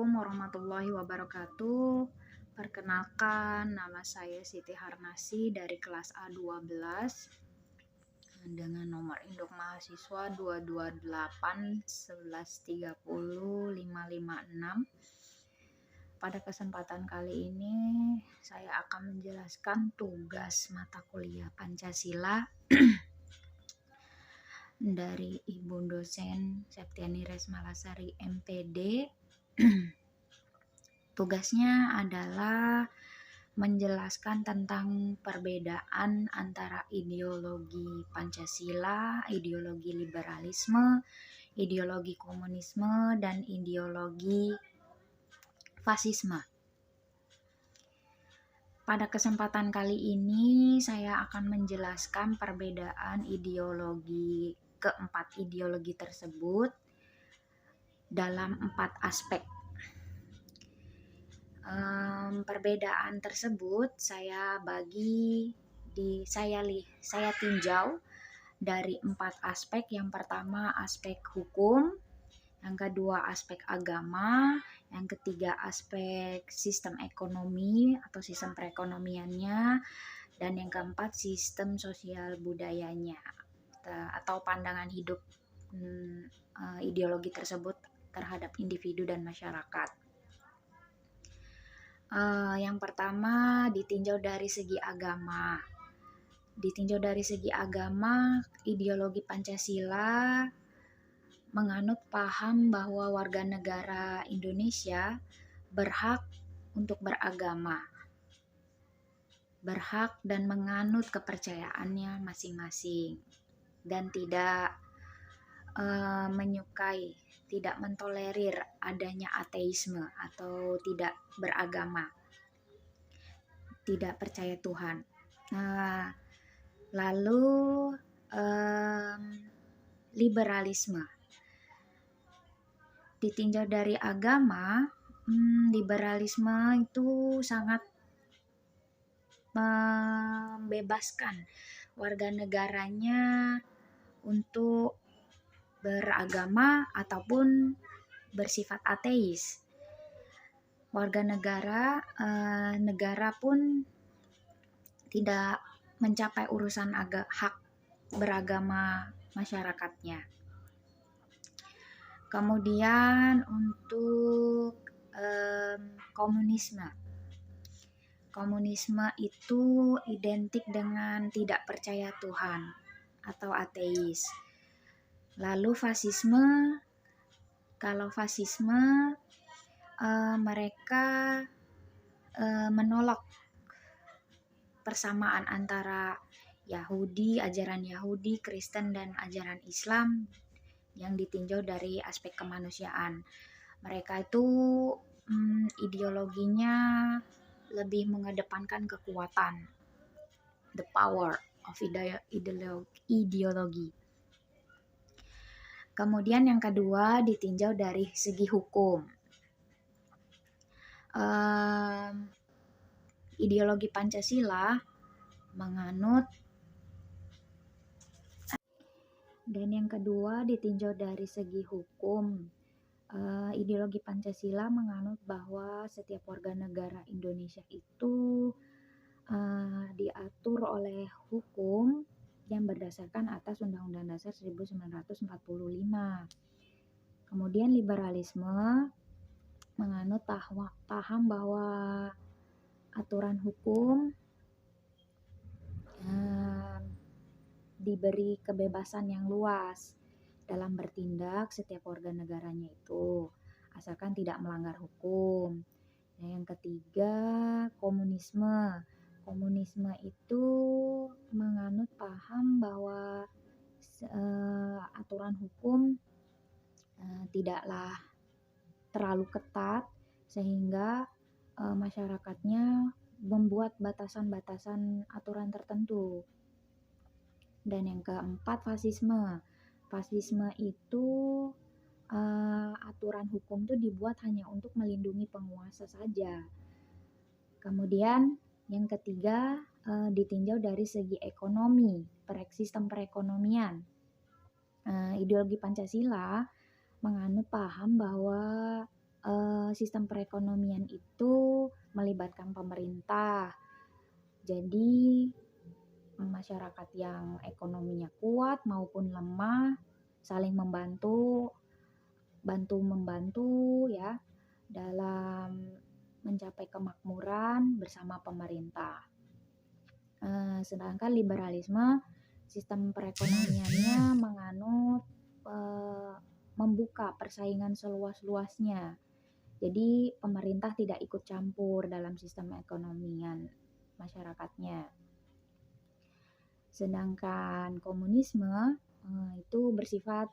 Assalamualaikum warahmatullahi wabarakatuh. Perkenalkan, nama saya Siti Harnasi dari kelas A12 dengan nomor induk mahasiswa 228 1130 556. Pada kesempatan kali ini saya akan menjelaskan tugas mata kuliah Pancasila dari Ibu dosen Septiani Resmalasari MPD. Tugasnya adalah menjelaskan tentang perbedaan antara ideologi Pancasila, ideologi liberalisme, ideologi komunisme, dan ideologi fasisme. Pada kesempatan kali ini saya akan menjelaskan perbedaan keempat ideologi tersebut dalam 4 aspek. Perbedaan tersebut saya tinjau dari 4 aspek. Yang pertama aspek hukum, yang kedua aspek agama, yang ketiga aspek sistem ekonomi atau sistem perekonomiannya, dan yang keempat sistem sosial budayanya atau pandangan hidup ideologi tersebut terhadap individu dan masyarakat. Yang pertama ditinjau dari segi agama. Ideologi Pancasila menganut paham bahwa warga negara Indonesia berhak untuk beragama, berhak dan menganut kepercayaannya masing-masing, dan tidak tidak mentolerir adanya ateisme atau tidak beragama, tidak percaya Tuhan. Lalu liberalisme ditinjau dari agama. Liberalisme itu sangat membebaskan warga negaranya untuk beragama ataupun bersifat ateis. Warga negara pun tidak mencapai urusan hak beragama masyarakatnya. Kemudian untuk komunisme itu identik dengan tidak percaya Tuhan atau ateis. Lalu fasisme, mereka menolak persamaan antara ajaran Yahudi, Kristen, dan ajaran Islam yang ditinjau dari aspek kemanusiaan. Mereka itu ideologinya lebih mengedepankan kekuatan, the power of ideologi. Kemudian yang kedua ditinjau dari segi hukum. Ideologi Pancasila menganut, dan yang kedua ditinjau dari segi hukum. Ideologi Pancasila menganut bahwa setiap warga negara Indonesia itu diatur oleh hukum yang berdasarkan atas Undang-Undang Dasar 1945. Kemudian liberalisme menganut paham bahwa aturan hukum diberi kebebasan yang luas dalam bertindak setiap warga negaranya itu, asalkan tidak melanggar hukum. Yang ketiga, komunisme. Komunisme itu menganut paham bahwa aturan hukum tidaklah terlalu ketat sehingga masyarakatnya membuat batasan-batasan aturan tertentu. Dan yang keempat, fasisme. Fasisme itu aturan hukum itu dibuat hanya untuk melindungi penguasa saja. Kemudian yang ketiga ditinjau dari segi ekonomi, sistem perekonomian. Ideologi Pancasila menganut paham bahwa sistem perekonomian itu melibatkan pemerintah. Jadi masyarakat yang ekonominya kuat maupun lemah saling membantu, bantu-membantu ya dalam mencapai kemakmuran bersama pemerintah. Sedangkan liberalisme sistem perekonomiannya menganut membuka persaingan seluas-luasnya. Jadi pemerintah tidak ikut campur dalam sistem ekonomian masyarakatnya. Sedangkan komunisme itu bersifat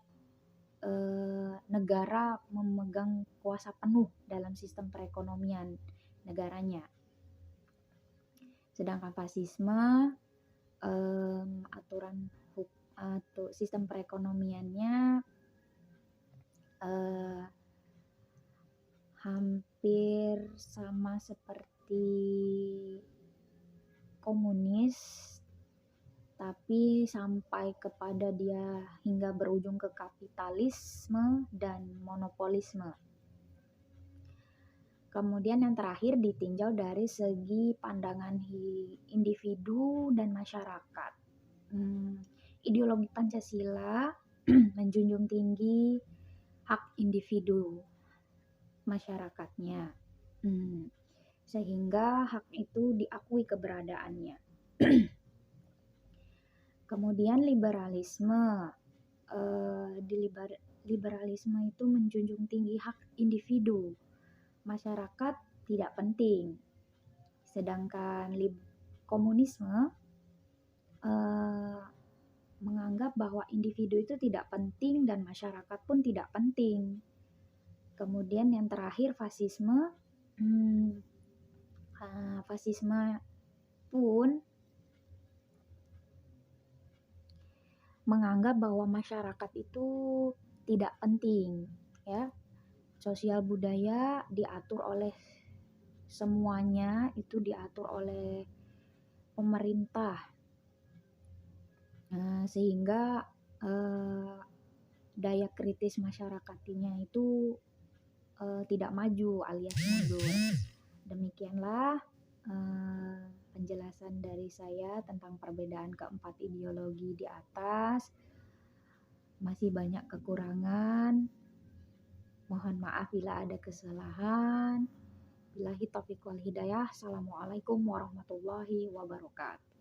negara memegang kuasa penuh dalam sistem perekonomian negaranya. Sedangkan fasisme aturan sistem perekonomiannya hampir sama seperti komunis, tapi sampai kepada dia hingga berujung ke kapitalisme dan monopolisme. Kemudian yang terakhir ditinjau dari segi pandangan individu dan masyarakat. Ideologi Pancasila menjunjung tinggi hak individu masyarakatnya, sehingga hak itu diakui keberadaannya. Kemudian liberalisme, liberalisme itu menjunjung tinggi hak individu, masyarakat tidak penting. Sedangkan komunisme menganggap bahwa individu itu tidak penting dan masyarakat pun tidak penting. Kemudian yang terakhir fasisme, fasisme pun menganggap bahwa masyarakat itu tidak penting, ya. Sosial budaya diatur oleh semuanya, itu diatur oleh pemerintah, sehingga daya kritis masyarakatnya itu tidak maju alias mundur. Demikianlah penjelasan dari saya tentang perbedaan keempat ideologi di atas. Masih banyak kekurangan. Mohon maaf bila ada kesalahan. Billahi taufiq wal hidayah. Assalamualaikum warahmatullahi wabarakatuh.